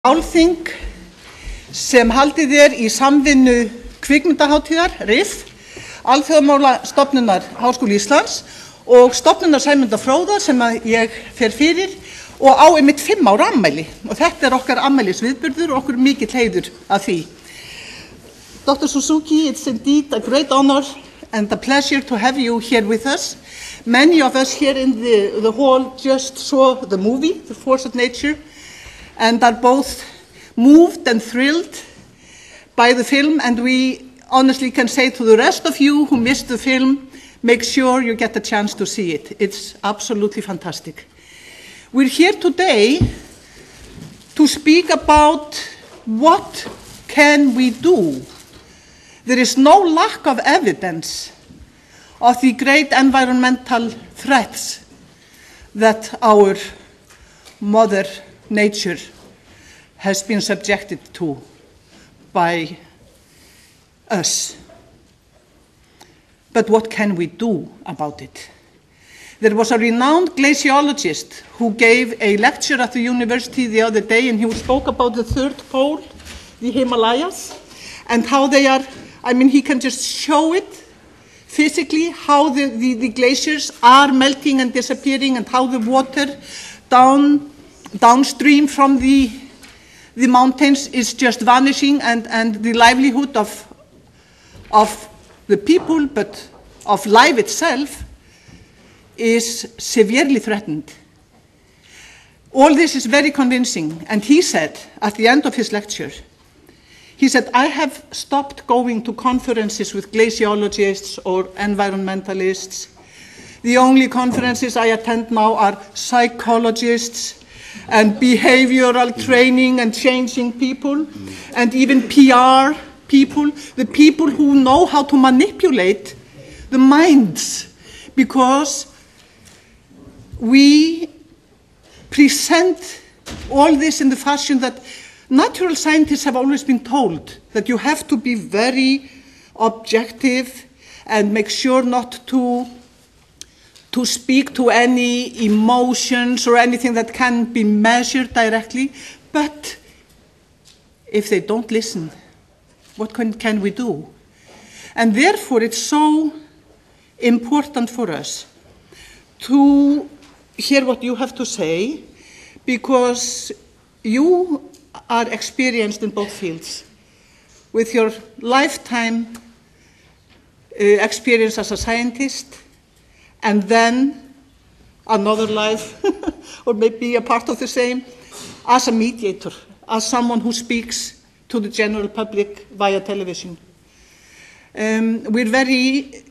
Málþing sem haldið í samvinnu kvikmyndahátíðar, RIF, Alþjóðamálastofnunar Háskóla Íslands og stofnunar Sæmundar Fróða sem ég fer fyrir og á einmitt 5 ára afmæli og þetta okkar afmælisviðburður og okkur mikill heiður af því. Dr. Suzuki, it's indeed a great honor and a pleasure to have you here with us. Many of us here in the hall just saw the movie, The Force of Nature, and are both moved and thrilled by the film, and we honestly can say to the rest of you who missed the film, make sure you get a chance to see it. It's absolutely fantastic. We're here today to speak about what can we do. There is no lack of evidence of the great environmental threats that our mother nature has been subjected to by us. But what can we do about it? There was a renowned glaciologist who gave a lecture at the university the other day, and he spoke about the third pole, the Himalayas, and how they are, he can just show it physically, how the glaciers are melting and disappearing, and how the water downstream from the mountains is just vanishing, and the livelihood of the people, but of life itself, is severely threatened. All this is very convincing, and he said at the end of his lecture, he said, I have stopped going to conferences with glaciologists or environmentalists. The only conferences I attend now are psychologists and behavioral training and changing people, and even PR people, the people who know how to manipulate the minds, because we present all this in the fashion that natural scientists have always been told, that you have to be very objective and make sure not to speak to any emotions or anything that can be measured directly. But if they don't listen, what can we do? And therefore, it's so important for us to hear what you have to say, because you are experienced in both fields. With your lifetime experience as a scientist, and then another life, or maybe a part of the same, as a mediator, as someone who speaks to the general public via television. We're very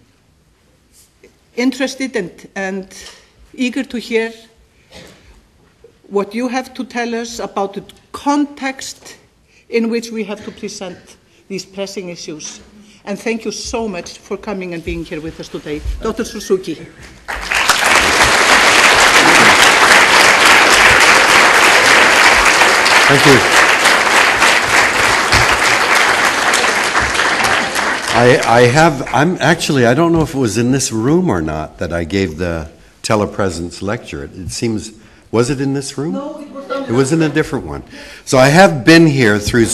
interested and eager to hear what you have to tell us about the context in which we have to present these pressing issues. And thank you so much for coming and being here with us today. Dr. Suzuki. Thank you. I don't know if it was in this room or not that I gave the telepresence lecture. It seems, was it in this room? No, it was in a different one. So I have been here through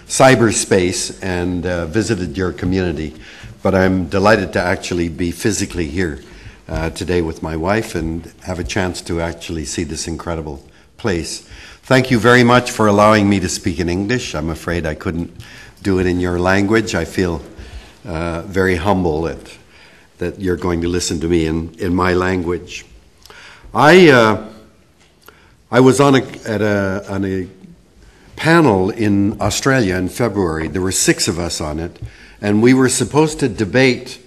cyberspace and visited your community, but I'm delighted to actually be physically here today with my wife and have a chance to actually see this incredible place. Thank you very much for allowing me to speak in English. I'm afraid I couldn't do it in your language. I feel very humble that you're going to listen to me in my language. I was on a panel in Australia in February. There were 6 of us on it, and we were supposed to debate,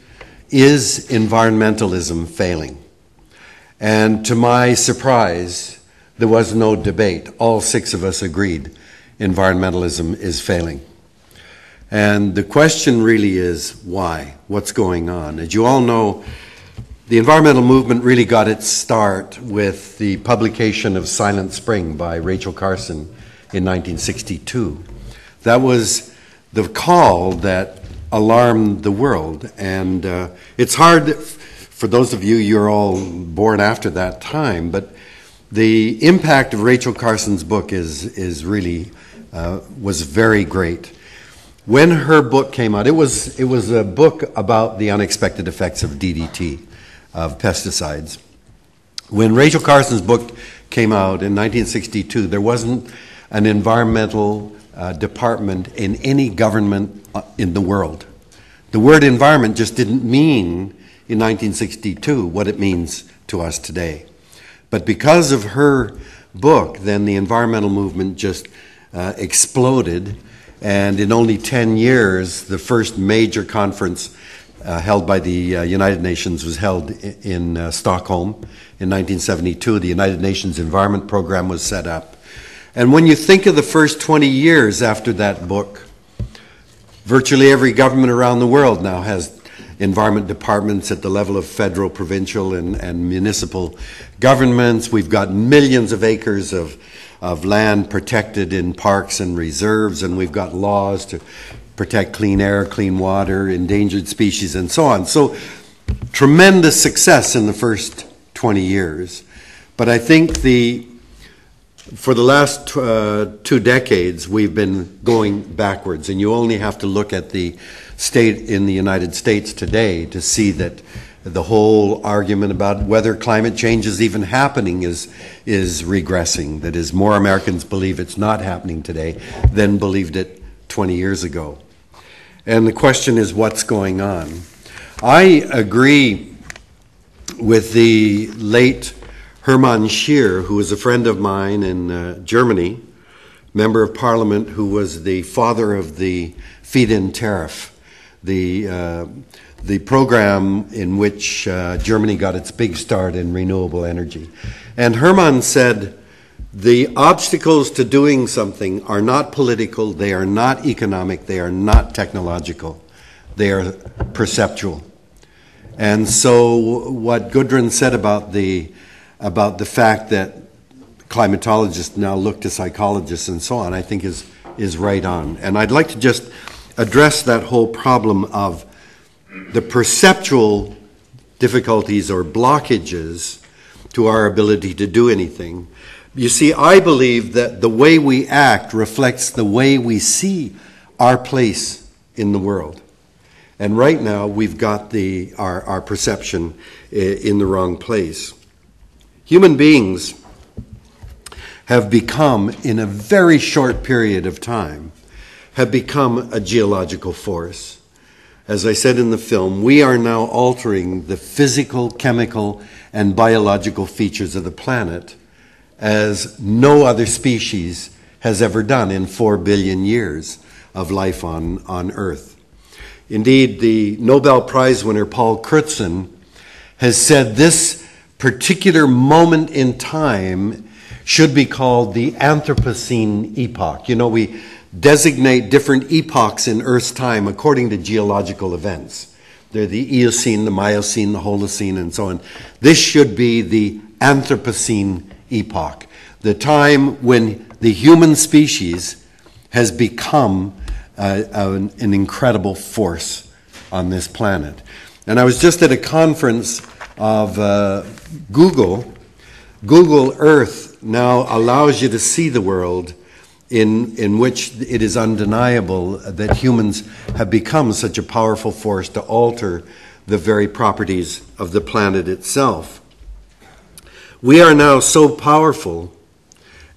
is environmentalism failing? And to my surprise, there was no debate. All 6 of us agreed environmentalism is failing. And the question really is, why? What's going on? As you all know, the environmental movement really got its start with the publication of Silent Spring by Rachel Carson in 1962. That was the call that alarmed the world. And it's hard, for those of you, you're all born after that time, but the impact of Rachel Carson's book is really was very great. When her book came out, it was a book about the unexpected effects of DDT, of pesticides. When Rachel Carson's book came out in 1962, there wasn't an environmental department in any government in the world. The word environment just didn't mean in 1962 what it means to us today. But because of her book, then the environmental movement just exploded, and in only 10 years, the first major conference held by the United Nations was held in Stockholm in 1972. The United Nations Environment Program was set up. And when you think of the first 20 years after that book, virtually every government around the world now has environment departments at the level of federal, provincial, and municipal governments. We've got millions of acres of land protected in parks and reserves, and we've got laws to protect clean air, clean water, endangered species, and so on. So tremendous success in the first 20 years. But I think for the last 2 decades, we've been going backwards, and you only have to look at the state in the United States today to see that the whole argument about whether climate change is even happening is regressing. That is, more Americans believe it's not happening today than believed it 20 years ago. And the question is, what's going on? I agree with the late Hermann Scheer, who was a friend of mine in Germany, member of parliament who was the father of the feed-in tariff, the program in which Germany got its big start in renewable energy. And Hermann said, the obstacles to doing something are not political, they are not economic, they are not technological, they are perceptual. And so what Gudrun said about the fact that climatologists now look to psychologists and so on, I think is right on. And I'd like to just address that whole problem of the perceptual difficulties or blockages to our ability to do anything. You see, I believe that the way we act reflects the way we see our place in the world. And right now, we've got our perception in the wrong place. Human beings have become, in a very short period of time, have become a geological force. As I said in the film, we are now altering the physical, chemical, and biological features of the planet as no other species has ever done in 4 billion years of life on Earth. Indeed, the Nobel Prize winner Paul Crutzen has said this particular moment in time should be called the Anthropocene Epoch. You know, we designate different epochs in Earth's time according to geological events. They're the Eocene, the Miocene, the Holocene, and so on. This should be the Anthropocene Epoch, the time when the human species has become an incredible force on this planet. And I was just at a conference of Google. Google Earth now allows you to see the world in which it is undeniable that humans have become such a powerful force to alter the very properties of the planet itself. We are now so powerful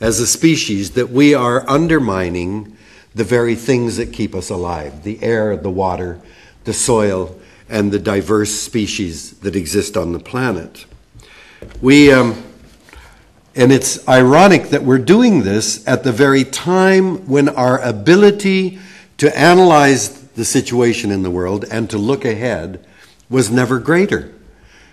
as a species that we are undermining the very things that keep us alive: the air, the water, the soil, and the diverse species that exist on the planet. And it's ironic that we're doing this at the very time when our ability to analyze the situation in the world and to look ahead was never greater.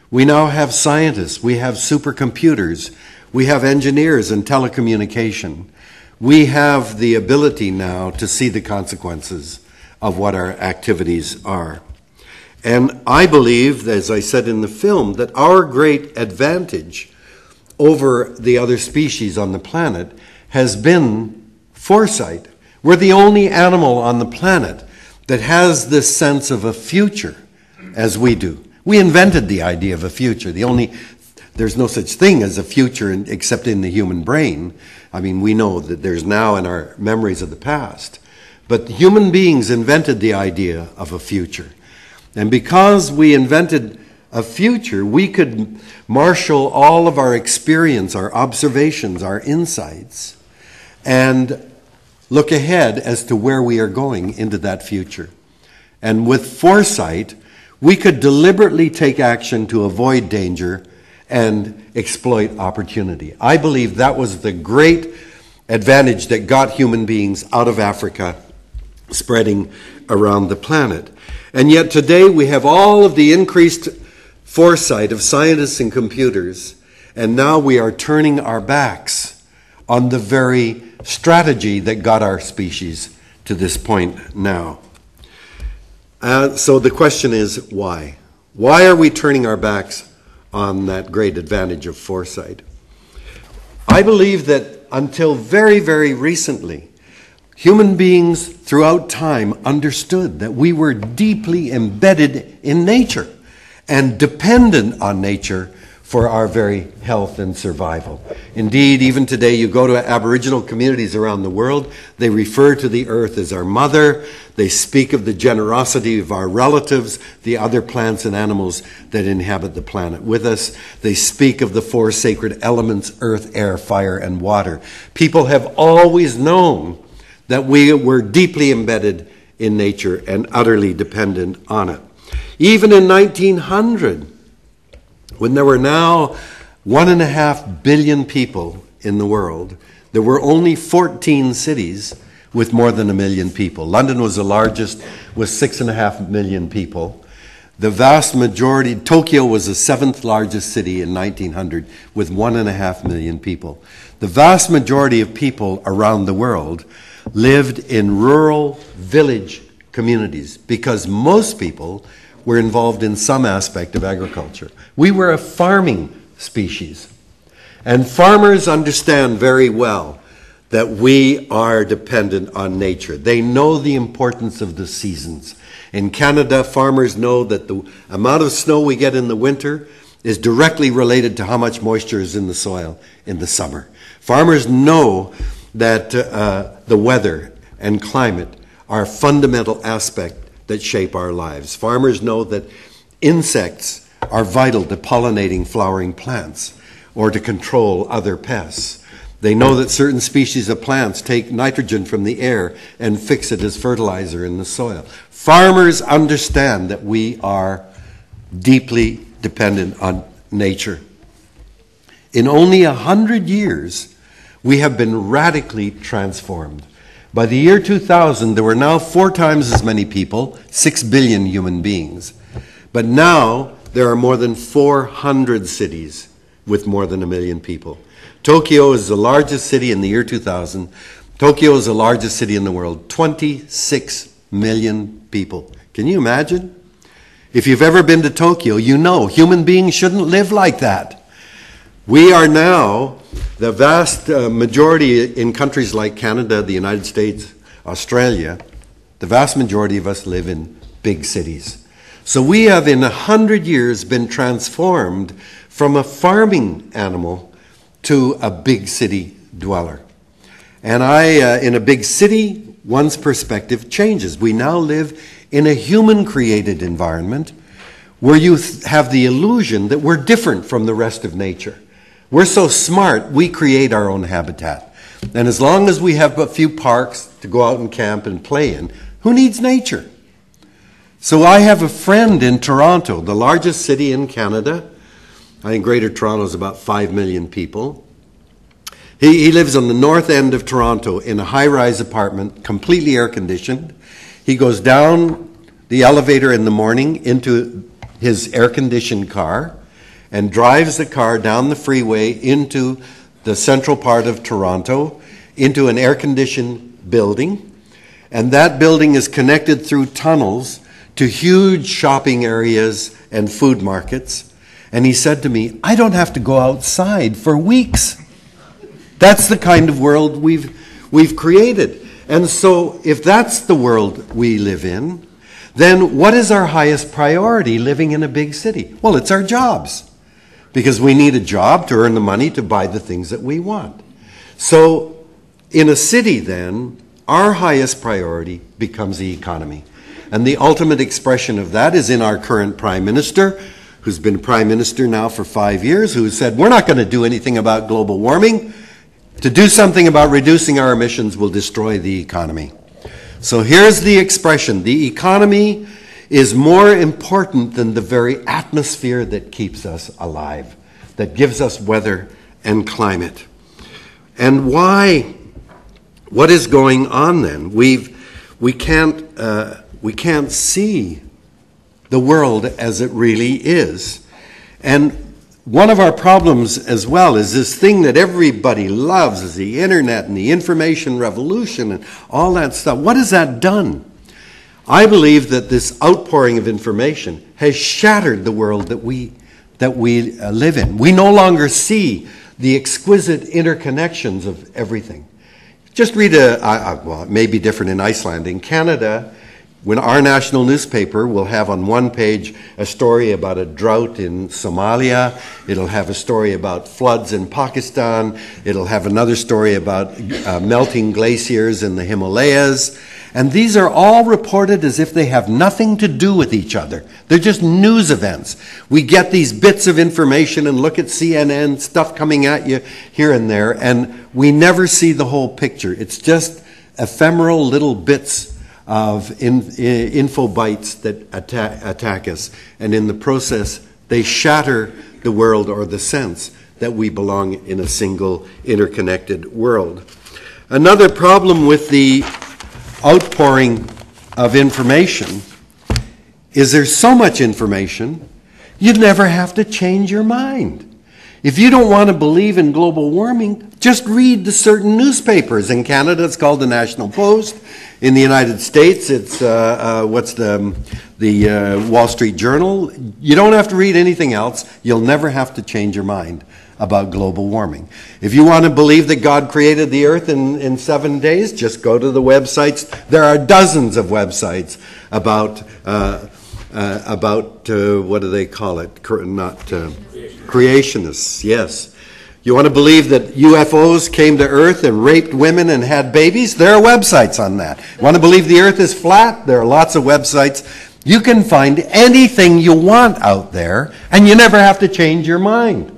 We now have scientists, we have supercomputers, we have engineers and telecommunication. We have the ability now to see the consequences of what our activities are. And I believe, as I said in the film, that our great advantage over the other species on the planet has been foresight. We're the only animal on the planet that has this sense of a future as we do. We invented the idea of a future. The only there's no such thing as a future except in the human brain. I mean, we know that there's now in our memories of the past. But human beings invented the idea of a future. And because we invented a future, we could marshal all of our experience, our observations, our insights, and look ahead as to where we are going into that future. And with foresight, we could deliberately take action to avoid danger and exploit opportunity. I believe that was the great advantage that got human beings out of Africa, spreading around the planet. And yet today we have all of the increased foresight of scientists and computers, and now we are turning our backs on the very strategy that got our species to this point now. So the question is, why? Why are we turning our backs on that great advantage of foresight? I believe that until very, very recently, human beings throughout time understood that we were deeply embedded in nature and dependent on nature for our very health and survival. Indeed, even today, you go to Aboriginal communities around the world, they refer to the earth as our mother. They speak of the generosity of our relatives, the other plants and animals that inhabit the planet with us. They speak of the four sacred elements, earth, air, fire, and water. People have always known that we were deeply embedded in nature and utterly dependent on it. Even in 1900, when there were now 1.5 billion people in the world, there were only 14 cities with more than 1 million people. London was the largest with 6.5 million people. The vast majority, Tokyo was the 7th largest city in 1900 with 1.5 million people. The vast majority of people around the world lived in rural village communities because most people were involved in some aspect of agriculture. We were a farming species. And farmers understand very well that we are dependent on nature. They know the importance of the seasons. In Canada, farmers know that the amount of snow we get in the winter is directly related to how much moisture is in the soil in the summer. Farmers know that the weather and climate are a fundamental aspect that shape our lives. Farmers know that insects are vital to pollinating flowering plants or to control other pests. They know that certain species of plants take nitrogen from the air and fix it as fertilizer in the soil. Farmers understand that we are deeply dependent on nature. In only 100 years, we have been radically transformed. By the year 2000, there were now 4 times as many people, 6 billion human beings. But now there are more than 400 cities with more than 1 million people. Tokyo is the largest city in the year 2000. Tokyo is the largest city in the world, 26 million people. Can you imagine? If you've ever been to Tokyo, you know human beings shouldn't live like that. We are now, the vast majority in countries like Canada, the United States, Australia, the vast majority of us live in big cities. So we have in 100 years been transformed from a farming animal to a big city dweller. And in a big city, one's perspective changes. We now live in a human-created environment where you have the illusion that we're different from the rest of nature. We're so smart, we create our own habitat. And as long as we have a few parks to go out and camp and play in, who needs nature? So I have a friend in Toronto, the largest city in Canada. I think Greater Toronto is about 5 million people. He lives on the north end of Toronto in a high-rise apartment, completely air-conditioned. He goes down the elevator in the morning into his air-conditioned car and drives the car down the freeway into the central part of Toronto, into an air-conditioned building. And that building is connected through tunnels to huge shopping areas and food markets. And he said to me, I don't have to go outside for weeks. That's the kind of world we've created. And so if that's the world we live in, then what is our highest priority living in a big city? Well, it's our jobs. because we need a job to earn the money to buy the things that we want. So in a city then, our highest priority becomes the economy. And the ultimate expression of that is in our current Prime Minister, who's been Prime Minister now for 5 years, who said, we're not going to do anything about global warming. To do something about reducing our emissions will destroy the economy. So here's the expression: the economy is more important than the very atmosphere that keeps us alive, that gives us weather and climate. And why? What is going on then? We can't see the world as it really is. And one of our problems as well is this thing that everybody loves, is the internet and the information revolution and all that stuff. What has that done? I believe that this outpouring of information has shattered the world that we live in. We no longer see the exquisite interconnections of everything. Just read well, it may be different in Iceland. In Canada, when our national newspaper will have on one page a story about a drought in Somalia, it'll have a story about floods in Pakistan, it'll have another story about melting glaciers in the Himalayas, and these are all reported as if they have nothing to do with each other. They're just news events. We get these bits of information and look at CNN, stuff coming at you here and there, and we never see the whole picture. It's just ephemeral little bits of info bites that attack us, and in the process they shatter the world or the sense that we belong in a single interconnected world. Another problem with the outpouring of information is there's so much information you never have to change your mind. If you don't want to believe in global warming, just read the certain newspapers. In Canada, it's called the National Post. In the United States, it's the Wall Street Journal. You don't have to read anything else. You'll never have to change your mind about global warming. If you want to believe that God created the earth in 7 days, just go to the websites. There are dozens of websites about what do they call it? Creationists, yes. You want to believe that UFOs came to Earth and raped women and had babies? There are websites on that. Want to believe the Earth is flat? There are lots of websites. You can find anything you want out there, and you never have to change your mind.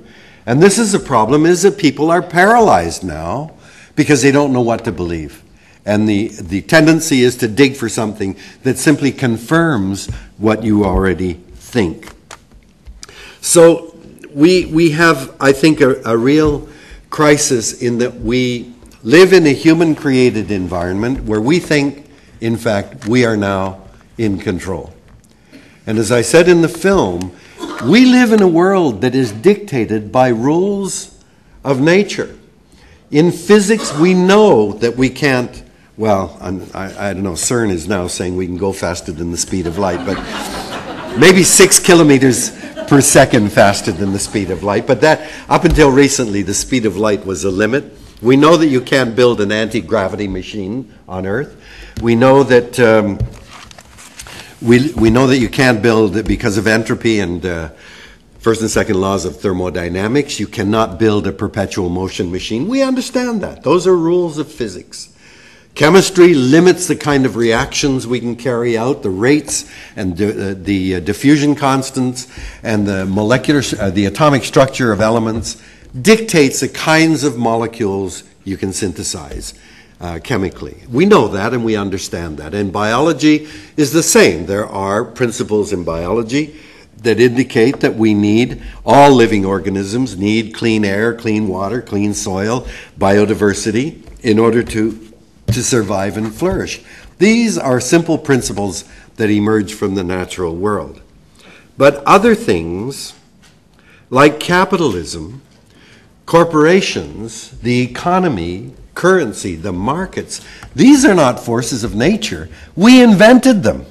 And this is the problem, is that people are paralyzed now because they don't know what to believe. And the tendency is to dig for something that simply confirms what you already think. So we have, I think, a real crisis in that we live in a human-created environment where we think, in fact, we are now in control. And as I said in the film, we live in a world that is dictated by rules of nature. In physics, we know that we can't, well, I don't know, CERN is now saying we can go faster than the speed of light, but maybe 6 kilometers per second faster than the speed of light. But that, up until recently, the speed of light was a limit. We know that you can't build an anti-gravity machine on Earth. We know that we know that you can't build it because of entropy and first and second laws of thermodynamics. You cannot build a perpetual motion machine. We understand that. Those are rules of physics. Chemistry limits the kind of reactions we can carry out, the rates and the diffusion constants and the atomic structure of elements dictates the kinds of molecules you can synthesize chemically. We know that and we understand that. And biology is the same. There are principles in biology that indicate that we need, all living organisms need clean air, clean water, clean soil, biodiversity in order to survive and flourish. These are simple principles that emerge from the natural world. But other things, like capitalism, corporations, the economy, currency, the markets, these are not forces of nature. We invented them.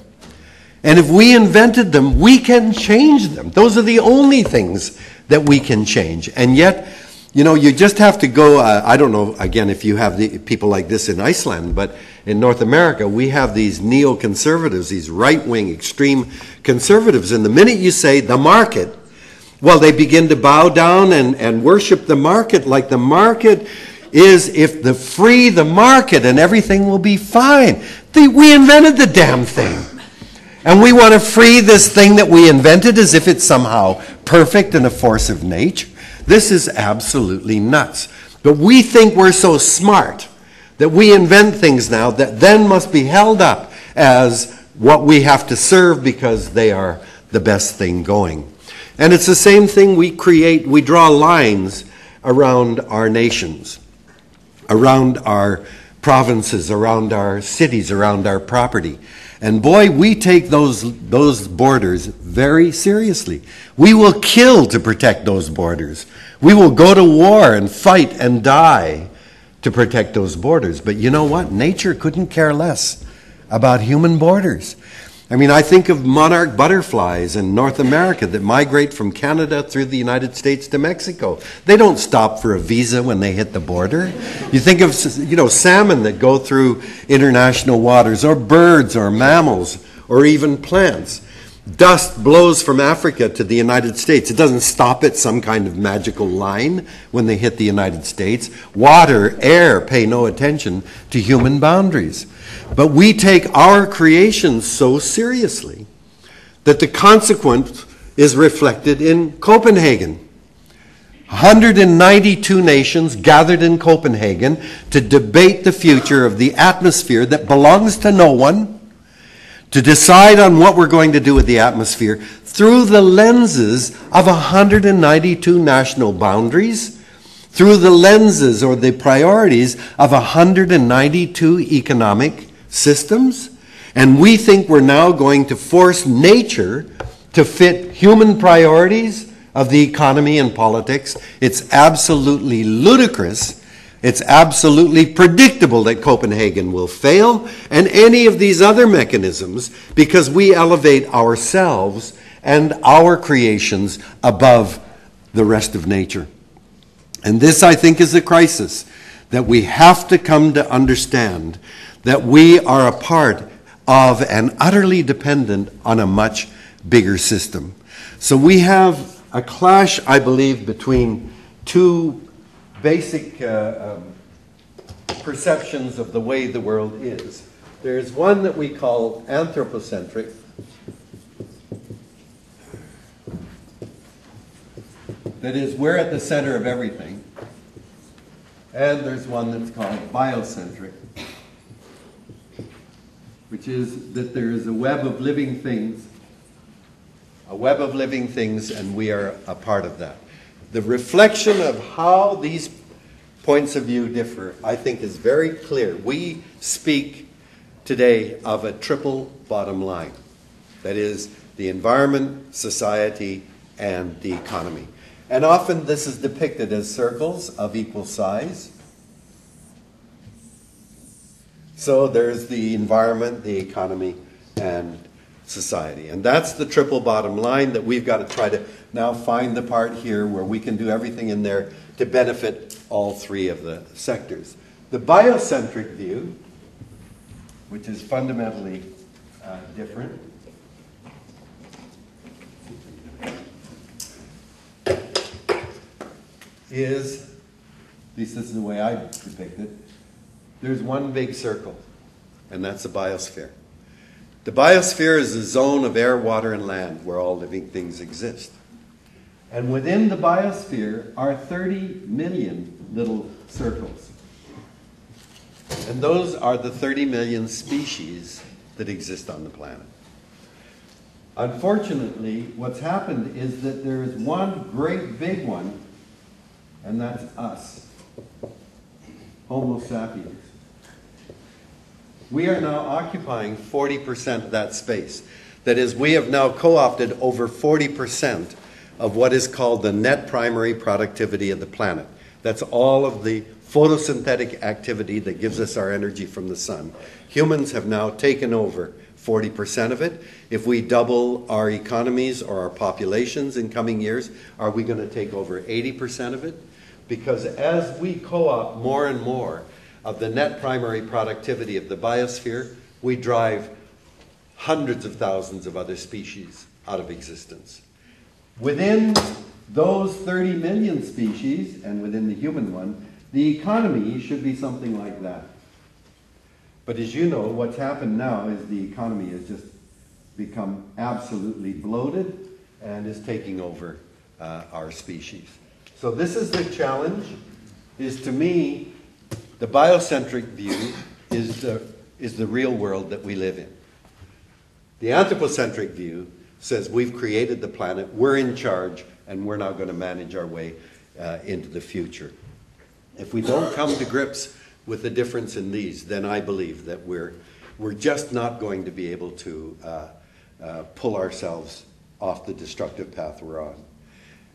And if we invented them, we can change them. Those are the only things that we can change. And yet, you know, you just have to go, I don't know, again, if you have the people like this in Iceland, but in North America, we have these neoconservatives, these right-wing extreme conservatives. And the minute you say the market, Well, they begin to bow down and worship the market like the market is, if the free the market and everything will be fine. We invented the damn thing. And we want to free this thing that we invented as if it's somehow perfect and a force of nature. This is absolutely nuts. But we think we're so smart that we invent things now that then must be held up as what we have to serve because they are the best thing going. And it's the same thing we draw lines around our nations, around our provinces, around our cities, around our property. And boy, we take those borders very seriously. We will kill to protect those borders. We will go to war and fight and die to protect those borders. But you know what? Nature couldn't care less about human borders. I mean, I think of monarch butterflies in North America that migrate from Canada through the United States to Mexico. They don't stop for a visa when they hit the border. You think of, salmon that go through international waters, or birds or mammals, or even plants. Dust blows from Africa to the United States. It doesn't stop at some kind of magical line when they hit the United States. Water, air pay no attention to human boundaries. But we take our creations so seriously that the consequence is reflected in Copenhagen. 192 nations gathered in Copenhagen to debate the future of the atmosphere that belongs to no one, to decide on what we're going to do with the atmosphere through the lenses of 192 national boundaries, through the lenses or the priorities of 192 economic systems. And we think we're now going to force nature to fit human priorities of the economy and politics. It's absolutely ludicrous. It's absolutely predictable that Copenhagen will fail, and any of these other mechanisms, because we elevate ourselves and our creations above the rest of nature. And this, I think, is a crisis that we have to come to understand, that we are a part of and utterly dependent on a much bigger system. So we have a clash, I believe, between two basic perceptions of the way the world is. There's one that we call anthropocentric, that is, we're at the center of everything. And there's one that's called biocentric, which is that there is a web of living things, and we are a part of that. The reflection of how these points of view differ, I think, is very clear. We speak today of a triple bottom line. That is, the environment, society, and the economy. And often this is depicted as circles of equal size. So there's the environment, the economy, and society. And that's the triple bottom line that we've got to try to now find the part here where we can do everything in there to benefit all three of the sectors. The biocentric view, which is fundamentally different, is, at least this is the way I depict it, there's one big circle, and that's the biosphere. The biosphere is a zone of air, water, and land where all living things exist. And within the biosphere are 30 million little circles. And those are the 30 million species that exist on the planet. Unfortunately, what's happened is that there is one great big one, and that's us, Homo sapiens. We are now occupying 40% of that space. That is, we have now co-opted over 40% of what is called the net primary productivity of the planet. That's all of the photosynthetic activity that gives us our energy from the sun. Humans have now taken over 40% of it. If we double our economies or our populations in coming years, are we going to take over 80% of it? Because as we co-opt more and more of the net primary productivity of the biosphere, we drive hundreds of thousands of other species out of existence. within those 30 million species, and within the human one, the economy should be something like that. But as you know, what's happened now is the economy has just become absolutely bloated and is taking over our species. So this is the challenge, is to me, the biocentric view is the real world that we live in. The anthropocentric view says we've created the planet, we're in charge, and we're now going to manage our way into the future. If we don't come to grips with the difference in these, then I believe that we're just not going to be able to pull ourselves off the destructive path we're on.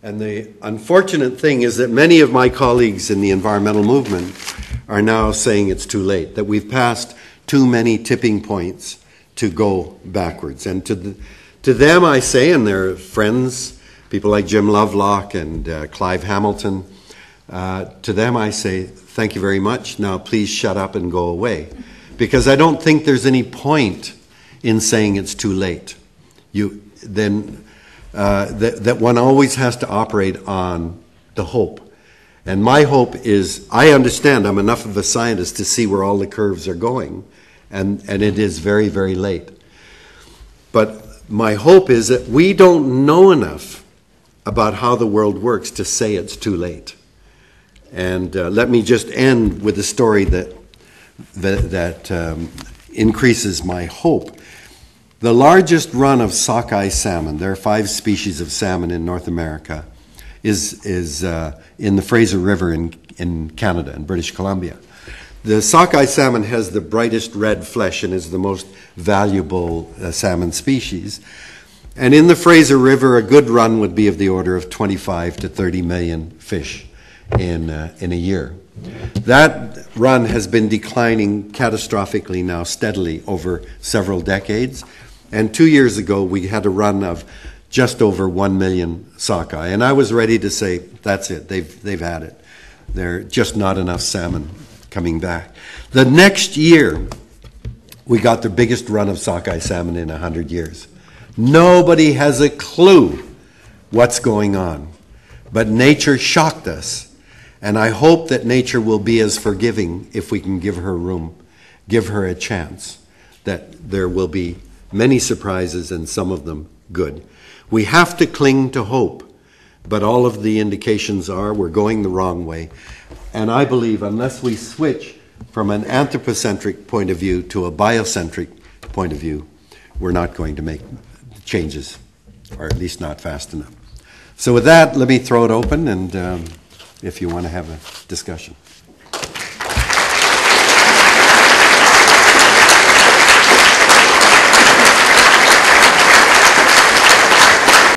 And the unfortunate thing is that many of my colleagues in the environmental movement are now saying it's too late, that we've passed too many tipping points to go backwards. And to them I say, and their friends, people like Jim Lovelock and Clive Hamilton, to them I say, thank you very much, now please shut up and go away. Because I don't think there's any point in saying it's too late. That one always has to operate on the hope. And my hope is, I understand I'm enough of a scientist to see where all the curves are going, and it is very, very late. But my hope is that we don't know enough about how the world works to say it's too late. And let me just end with a story that increases my hope. The largest run of sockeye salmon, there are 5 species of salmon in North America, is in the Fraser River in Canada, in British Columbia. The sockeye salmon has the brightest red flesh and is the most valuable salmon species. And in the Fraser River, a good run would be of the order of 25 to 30 million fish in a year. That run has been declining catastrophically now steadily over several decades. And 2 years ago, we had a run of just over 1 million sockeye. And I was ready to say, that's it, they've had it. There are just not enough salmon coming back. The next year, we got the biggest run of sockeye salmon in 100 years. Nobody has a clue what's going on. But nature shocked us. And I hope that nature will be as forgiving if we can give her room, give her a chance, that there will be many surprises and some of them good. We have to cling to hope, but all of the indications are we're going the wrong way. And I believe unless we switch from an anthropocentric point of view to a biocentric point of view, we're not going to make changes, or at least not fast enough. So with that, let me throw it open, and if you want to have a discussion.